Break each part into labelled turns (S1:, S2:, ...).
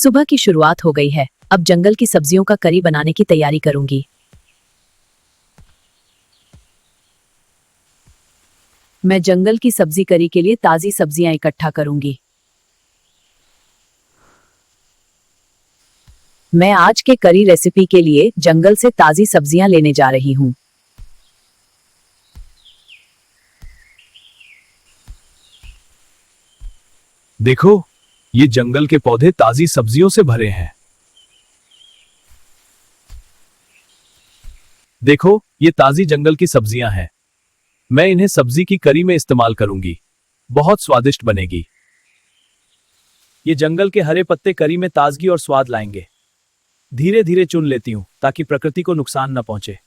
S1: सुबह की शुरुआत हो गई है। अब जंगल की सब्जियों का करी बनाने की तैयारी करूंगी। मैं जंगल की सब्जी करी के लिए ताजी सब्जियां इकट्ठा करूंगी। मैं आज के करी रेसिपी के लिए जंगल से ताजी सब्जियां लेने जा रही हूं।
S2: देखो, ये जंगल के पौधे ताजी सब्जियों से भरे हैं। देखो, ये ताजी जंगल की सब्जियां हैं। मैं इन्हें सब्जी की करी में इस्तेमाल करूंगी। बहुत स्वादिष्ट बनेगी। ये जंगल के हरे पत्ते करी में ताजगी और स्वाद लाएंगे। धीरे धीरे चुन लेती हूं ताकि प्रकृति को नुकसान न पहुंचे।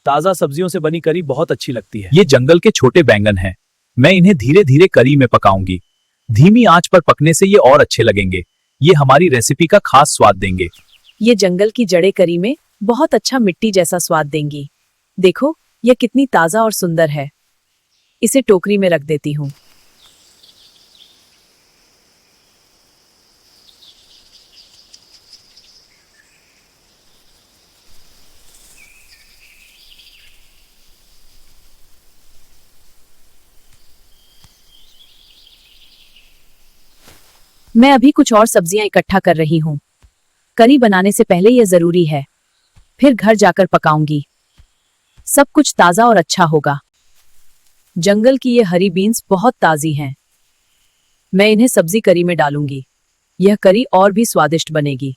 S2: ताजा सब्जियों से बनी करी बहुत अच्छी लगती है। ये जंगल के छोटे बैंगन हैं। मैं इन्हें धीरे धीरे करी में पकाऊंगी। धीमी आंच पर पकने से ये और अच्छे लगेंगे। ये हमारी रेसिपी का खास स्वाद देंगे।
S1: ये जंगल की जड़ें करी में बहुत अच्छा मिट्टी जैसा स्वाद देंगी। देखो, यह कितनी ताजा और सुंदर है। इसे टोकरी में रख देती हूँ। मैं अभी कुछ और सब्जियां इकट्ठा कर रही हूँ। करी बनाने से पहले यह जरूरी है। फिर घर जाकर पकाऊंगी। सब कुछ ताजा और अच्छा होगा। जंगल की ये हरी बीन्स बहुत ताजी हैं। मैं इन्हें सब्जी करी में डालूंगी। यह करी और भी स्वादिष्ट बनेगी।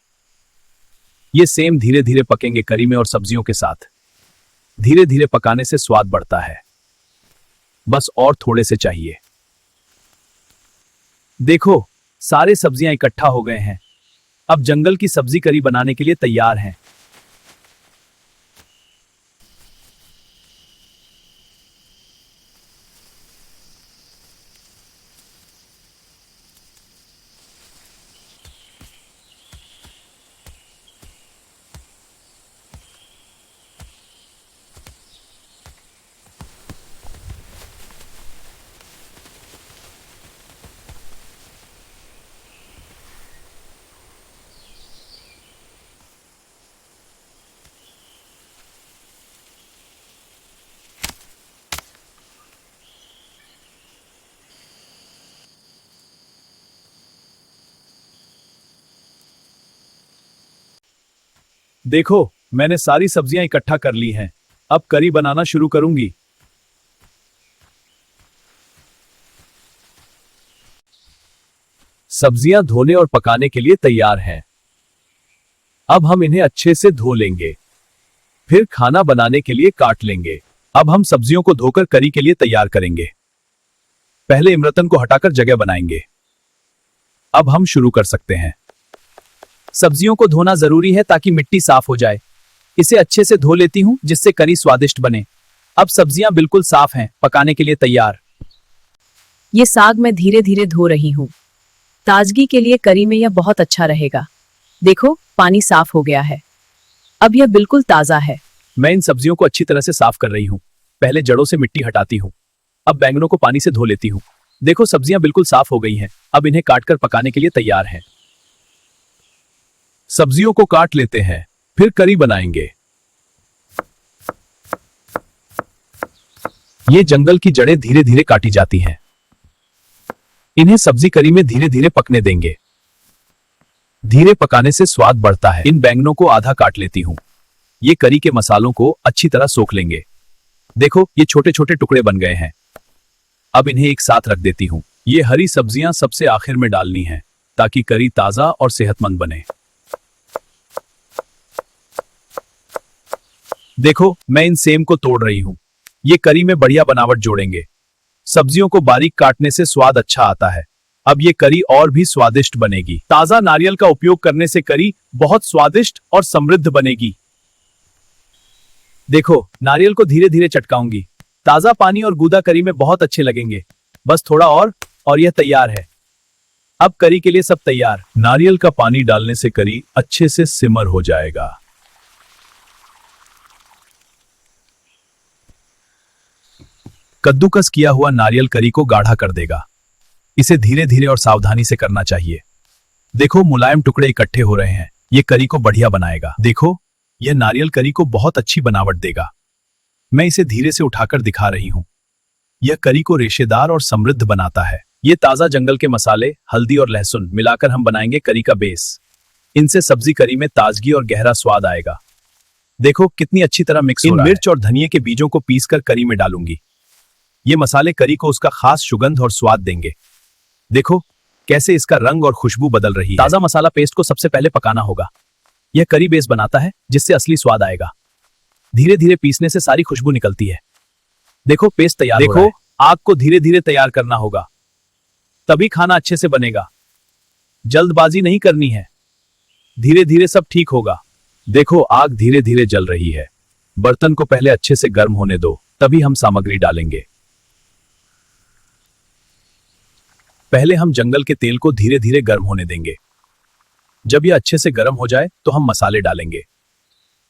S2: ये सेम धीरे धीरे पकेंगे करी में और सब्जियों के साथ। धीरे धीरे पकाने से स्वाद बढ़ता है। बस और थोड़े से चाहिए। देखो, सारे सब्जियां इकट्ठा हो गए हैं। अब जंगल की सब्जी करी बनाने के लिए तैयार हैं। देखो, मैंने सारी सब्जियां इकट्ठा कर ली हैं। अब करी बनाना शुरू करूंगी। सब्जियां धोने और पकाने के लिए तैयार हैं। अब हम इन्हें अच्छे से धो लेंगे। फिर खाना बनाने के लिए काट लेंगे। अब हम सब्जियों को धोकर करी के लिए तैयार करेंगे। पहले इमरतन को हटाकर जगह बनाएंगे। अब हम शुरू कर सकते हैं। सब्जियों को धोना जरूरी है ताकि मिट्टी साफ हो जाए। इसे अच्छे से धो लेती हूं जिससे करी स्वादिष्ट बने। अब सब्जियां बिल्कुल साफ हैं, पकाने के लिए तैयार।
S1: ये साग मैं धीरे धीरे धो रही हूँ। ताजगी के लिए करी में यह बहुत अच्छा रहेगा। देखो, पानी साफ हो गया है। अब यह बिल्कुल ताजा है।
S2: मैं इन सब्जियों को अच्छी तरह से साफ कर रही हूँ। पहले जड़ों से मिट्टी हटाती हूँ। अब बैंगनों को पानी से धो लेती हूँ। देखो, सब्जियां बिल्कुल साफ हो गई हैं। अब इन्हें काटकर पकाने के लिए तैयार हैं। सब्जियों को काट लेते हैं, फिर करी बनाएंगे। ये जंगल की जड़ें धीरे धीरे काटी जाती हैं। इन्हें सब्जी करी में धीरे धीरे पकने देंगे। धीरे पकाने से स्वाद बढ़ता है। इन बैंगनों को आधा काट लेती हूं। ये करी के मसालों को अच्छी तरह सोख लेंगे। देखो, ये छोटे छोटे टुकड़े बन गए हैं। अब इन्हें एक साथ रख देती हूं। ये हरी सब्जियां सबसे आखिर में डालनी हैं ताकि करी ताजा और सेहतमंद बने। देखो, मैं इन सेम को तोड़ रही हूं। ये करी में बढ़िया बनावट जोड़ेंगे। सब्जियों को बारीक काटने से स्वाद अच्छा आता है। अब ये करी और भी स्वादिष्ट बनेगी। ताजा नारियल का उपयोग करने से करी बहुत स्वादिष्ट और समृद्ध बनेगी। देखो, नारियल को धीरे धीरे चटकाऊंगी। ताजा पानी और गूदा करी में बहुत अच्छे लगेंगे। बस थोड़ा और यह तैयार है। अब करी के लिए सब तैयार। नारियल का पानी डालने से करी अच्छे से सिमर हो जाएगा। कद्दूकस किया हुआ नारियल करी को गाढ़ा कर देगा। इसे धीरे धीरे और सावधानी से करना चाहिए। देखो मुलायम टुकड़े इकट्ठे हो रहे हैं, ये करी को बढ़िया बनाएगा। देखो यह नारियल करी को बहुत अच्छी बनावट देगा। मैं इसे धीरे से उठाकर दिखा रही हूँ। यह करी को रेशेदार और समृद्ध बनाता है। ये ताजा जंगल के मसाले, हल्दी और लहसुन मिलाकर हम बनाएंगे करी का बेस। इनसे सब्जी करी में ताजगी और गहरा स्वाद आएगा। देखो कितनी अच्छी तरह मिक्स हो रहा है। मिर्च और धनिये के बीजों को पीसकर करी में डालूंगी। ये मसाले करी को उसका खास सुगंध और स्वाद देंगे। देखो कैसे इसका रंग और खुशबू बदल रही है। ताजा मसाला पेस्ट को सबसे पहले पकाना होगा। यह करी बेस बनाता है जिससे असली स्वाद आएगा। धीरे धीरे पीसने से सारी खुशबू निकलती है। देखो पेस्ट तैयार हो रहा है। देखो आग को धीरे धीरे तैयार करना होगा, तभी खाना अच्छे से बनेगा। जल्दबाजी नहीं करनी है, धीरे धीरे सब ठीक होगा। देखो आग धीरे धीरे जल रही है। बर्तन को पहले अच्छे से गर्म होने दो, तभी हम सामग्री डालेंगे। पहले हम जंगल के तेल को धीरे धीरे गर्म होने देंगे। जब यह अच्छे से गर्म हो जाए तो हम मसाले डालेंगे।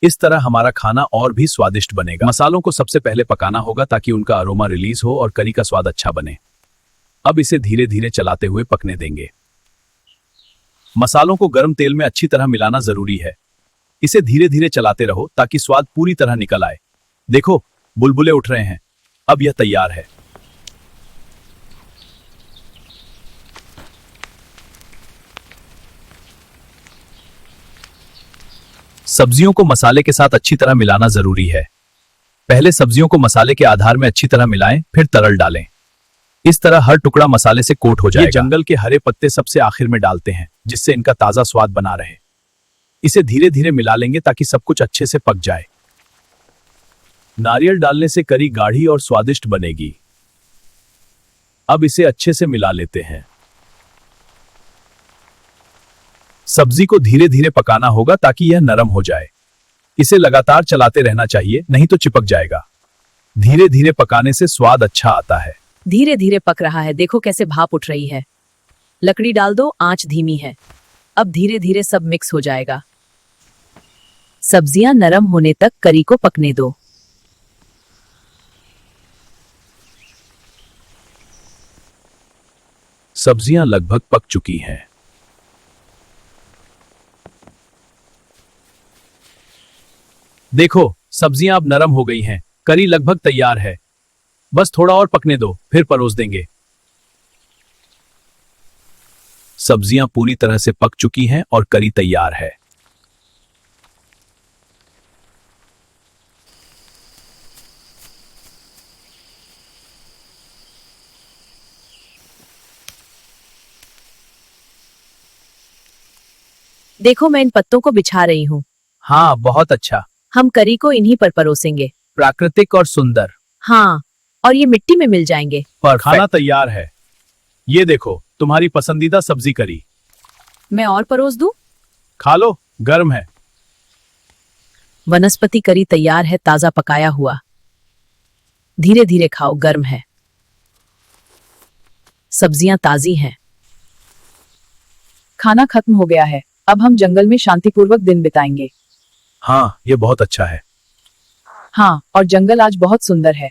S2: इस तरह हमारा खाना और भी स्वादिष्ट बनेगा। मसालों को सबसे पहले पकाना होगा ताकि उनका अरोमा रिलीज हो और करी का स्वाद अच्छा बने। अब इसे धीरे धीरे चलाते हुए पकने देंगे। मसालों को गर्म तेल में अच्छी तरह मिलाना जरूरी है। इसे धीरे धीरे चलाते रहो ताकि स्वाद पूरी तरह निकल आए। देखो बुलबुले उठ रहे हैं। अब यह तैयार है। सब्जियों को मसाले के साथ अच्छी तरह मिलाना जरूरी है। पहले सब्जियों को मसाले के आधार में अच्छी तरह मिलाएं, फिर तरल डालें। इस तरह हर टुकड़ा मसाले से कोट हो जाएगा। ये जंगल के हरे पत्ते सबसे आखिर में डालते हैं जिससे इनका ताजा स्वाद बना रहे। इसे धीरे धीरे मिला लेंगे ताकि सब कुछ अच्छे से पक जाए। नारियल डालने से करी गाढ़ी और स्वादिष्ट बनेगी। अब इसे अच्छे से मिला लेते हैं। सब्जी को धीरे धीरे पकाना होगा ताकि यह नरम हो जाए। इसे लगातार चलाते रहना चाहिए, नहीं तो चिपक जाएगा। धीरे धीरे पकाने से स्वाद अच्छा आता है।
S1: धीरे धीरे पक रहा है। देखो कैसे भाप उठ रही है। लकड़ी डाल दो, आंच धीमी है। अब धीरे धीरे सब मिक्स हो जाएगा। सब्जियां नरम होने तक करी को पकने दो।
S2: सब्जियां लगभग पक चुकी हैं। देखो सब्जियां अब नरम हो गई हैं। करी लगभग तैयार है। बस थोड़ा और पकने दो, फिर परोस देंगे। सब्जियां पूरी तरह से पक चुकी हैं और करी तैयार है।
S1: देखो मैं इन पत्तों को बिछा रही हूँ।
S2: हाँ बहुत अच्छा।
S1: हम करी को इन्हीं पर परोसेंगे।
S2: प्राकृतिक और सुंदर।
S1: हाँ, और ये मिट्टी में मिल जाएंगे।
S2: पर खाना तैयार है। ये देखो तुम्हारी पसंदीदा सब्जी करी।
S1: मैं और परोस दूं?
S2: खा लो, गर्म है।
S1: वनस्पति करी तैयार है, ताजा पकाया हुआ। धीरे धीरे खाओ, गर्म है। सब्जियां ताजी हैं। खाना खत्म हो गया है। अब हम जंगल में शांतिपूर्वक दिन बिताएंगे।
S2: हाँ ये बहुत अच्छा है।
S1: हाँ, और जंगल आज बहुत सुंदर है।